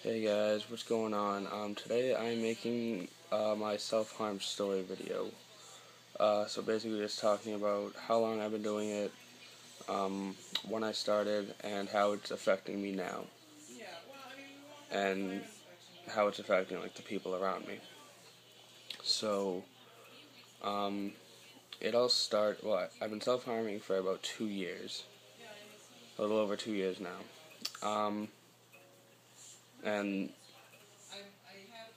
Hey guys, what's going on? Today I'm making my self-harm story video. So basically just talking about how long I've been doing it, when I started, and how it's affecting me now. And how it's affecting like the people around me. So, it all I've been self-harming for about 2 years. A little over 2 years now. And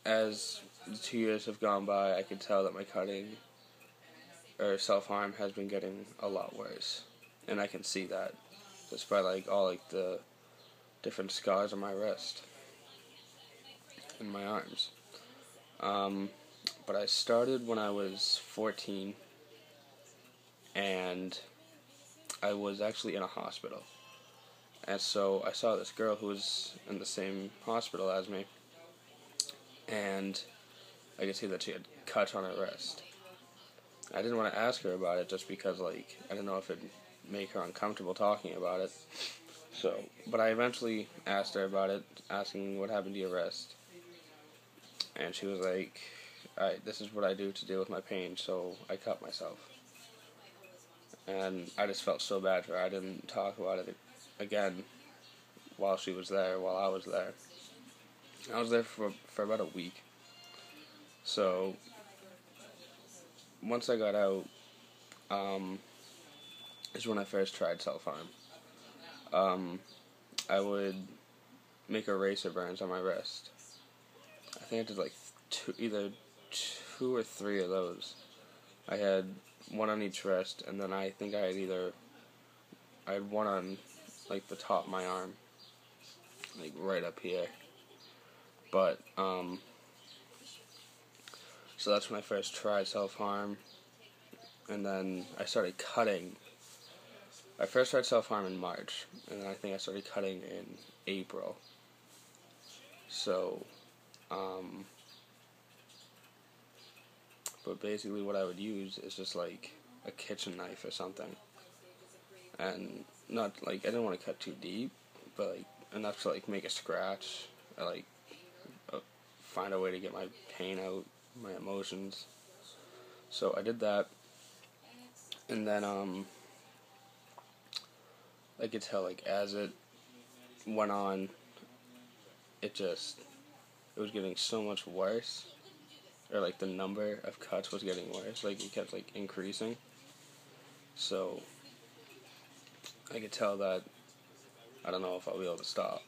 as the 2 years have gone by, I can tell that my cutting or self-harm has been getting a lot worse, and I can see that just by all the different scars on my wrist and my arms. But I started when I was 14, and I was actually in a hospital, and so I saw this girl who was in the same hospital as me, and I could see that she had cuts on her wrist. I didn't want to ask her about it just because I didn't know if it'd make her uncomfortable talking about it. But I eventually asked her about it, asking what happened to your wrist. And she was like, this is what I do to deal with my pain, so I cut myself. And I just felt so bad for her. I didn't talk about it again while she was there, while I was there. I was there for about a week. So, once I got out, is when I first tried self-harm. I would make eraser burns on my wrist. I think I did either two or three of those. I had one on each wrist, and then I think I had one on the top of my arm, right up here. But so that's when I first tried self-harm, and then I started cutting. I first tried self-harm in March, and then I think I started cutting in April. So, but basically what I would use is just a kitchen knife or something. And not, I didn't want to cut too deep, but enough to make a scratch, or find a way to get my pain out, my emotions. So I did that, and then, I could tell, as it went on, it was getting so much worse, or the number of cuts was getting worse, it kept increasing. So I could tell that I don't know if I'll be able to stop,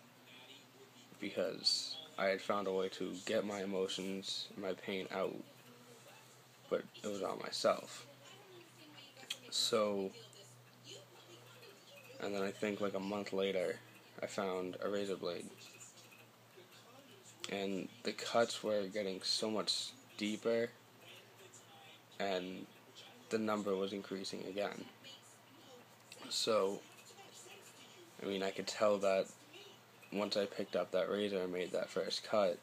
because I had found a way to get my emotions, my pain out, but it was on myself. So, and then I think a month later, I found a razor blade, and the cuts were getting so much deeper, and the number was increasing again. So, I could tell that once I picked up that razor and made that first cut,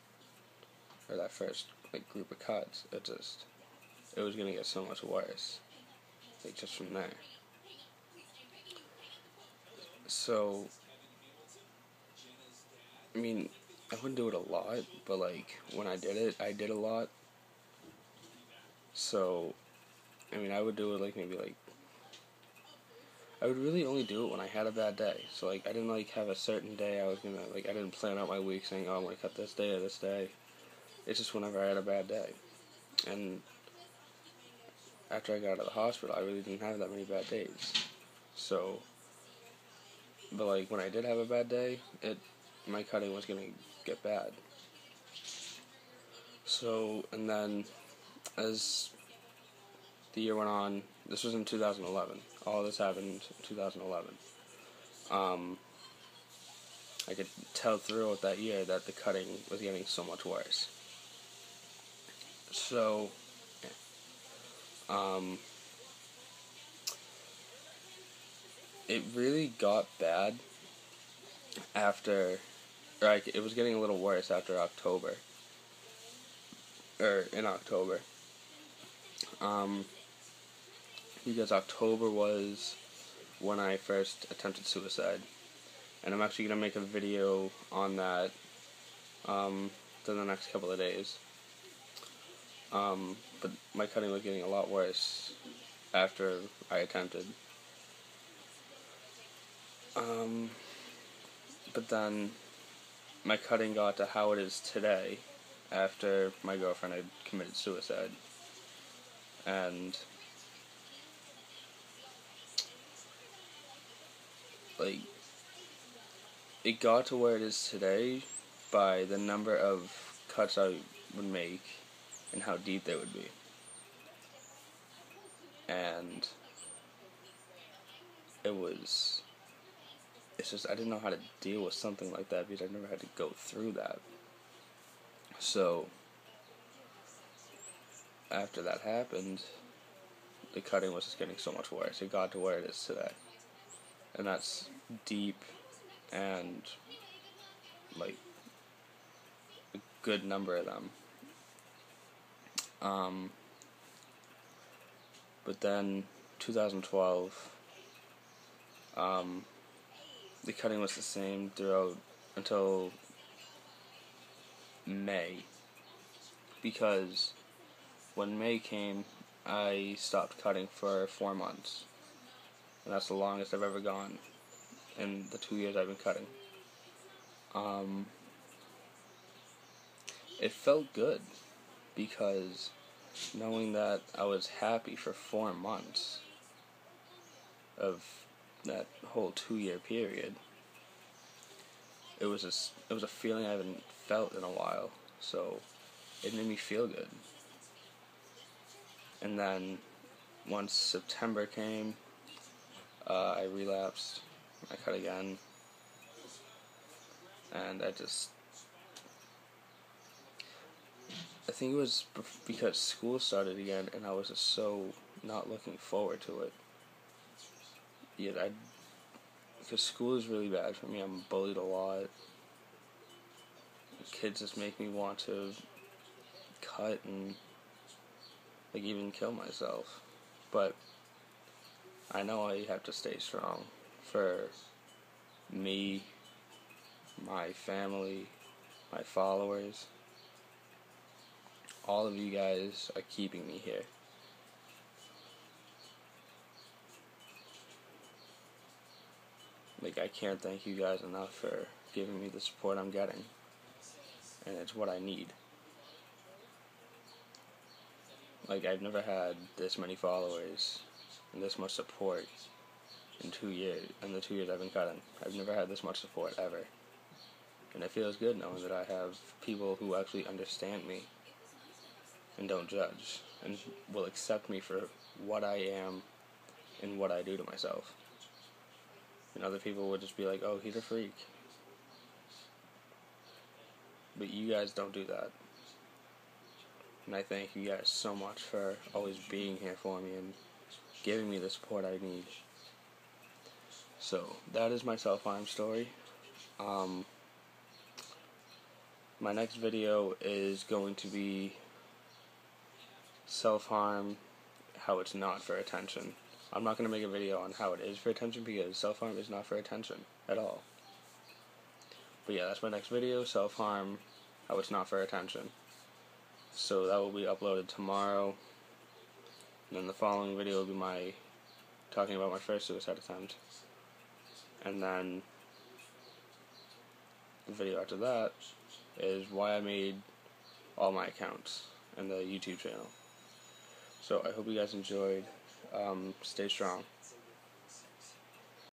or that first group of cuts, it was gonna get so much worse, just from there. So, I wouldn't do it a lot, but when I did it, I did a lot. So, I would do it I would really only do it when I had a bad day. So I didn't have a certain day I was gonna I didn't plan out my week saying, oh, I'm gonna cut this day or this day. It's just whenever I had a bad day. And after I got out of the hospital, I really didn't have that many bad days. So, but when I did have a bad day, my cutting was gonna get bad. So, and then as the year went on, this was in 2011. All this happened in 2011. I could tell throughout that year that the cutting was getting so much worse. So, it really got bad after, it was getting a little worse after October, or in October, because October was when I first attempted suicide, and I'm actually going to make a video on that than the next couple of days. But my cutting was getting a lot worse after I attempted. But then my cutting got to how it is today after my girlfriend had committed suicide. And like, it got to where it is today by the number of cuts I would make and how deep they would be. And it's just, I didn't know how to deal with something like that because I never had to go through that. So, after that happened, the cutting was just getting so much worse. It got to where it is today. And that's deep and, like, a good number of them. But then, 2012, the cutting was the same throughout until May, because when May came, I stopped cutting for 4 months, and that's the longest I've ever gone in the 2 years I've been cutting. It felt good, because knowing that I was happy for 4 months of that whole 2-year period, it was a feeling I haven't felt in a while, so it made me feel good. And then once September came, I relapsed. I cut again, and I think it was because school started again, and I was just so not looking forward to it. Yet because school is really bad for me. I'm bullied a lot. Kids just make me want to cut and like even kill myself. But I know I have to stay strong for me, my family, my followers. All of you guys are keeping me here. Like, I can't thank you guys enough for giving me the support I'm getting. And it's what I need. Like, I've never had this many followers and this much support in 2 years. In the 2 years I've been cutting, I've never had this much support ever. And it feels good knowing that I have people who actually understand me and don't judge and will accept me for what I am and what I do to myself. And other people would just be like, oh, he's a freak. But you guys don't do that. And I thank you guys so much for always being here for me and giving me the support I need. So, that is my self-harm story. My next video is going to be self-harm, how it's not for attention. I'm not going to make a video on how it is for attention, because self-harm is not for attention at all. But yeah, that's my next video, self-harm, how it's not for attention. So that will be uploaded tomorrow. And then the following video will be talking about my first suicide attempt. And then the video after that is why I made all my accounts and the YouTube channel. So I hope you guys enjoyed. Stay strong.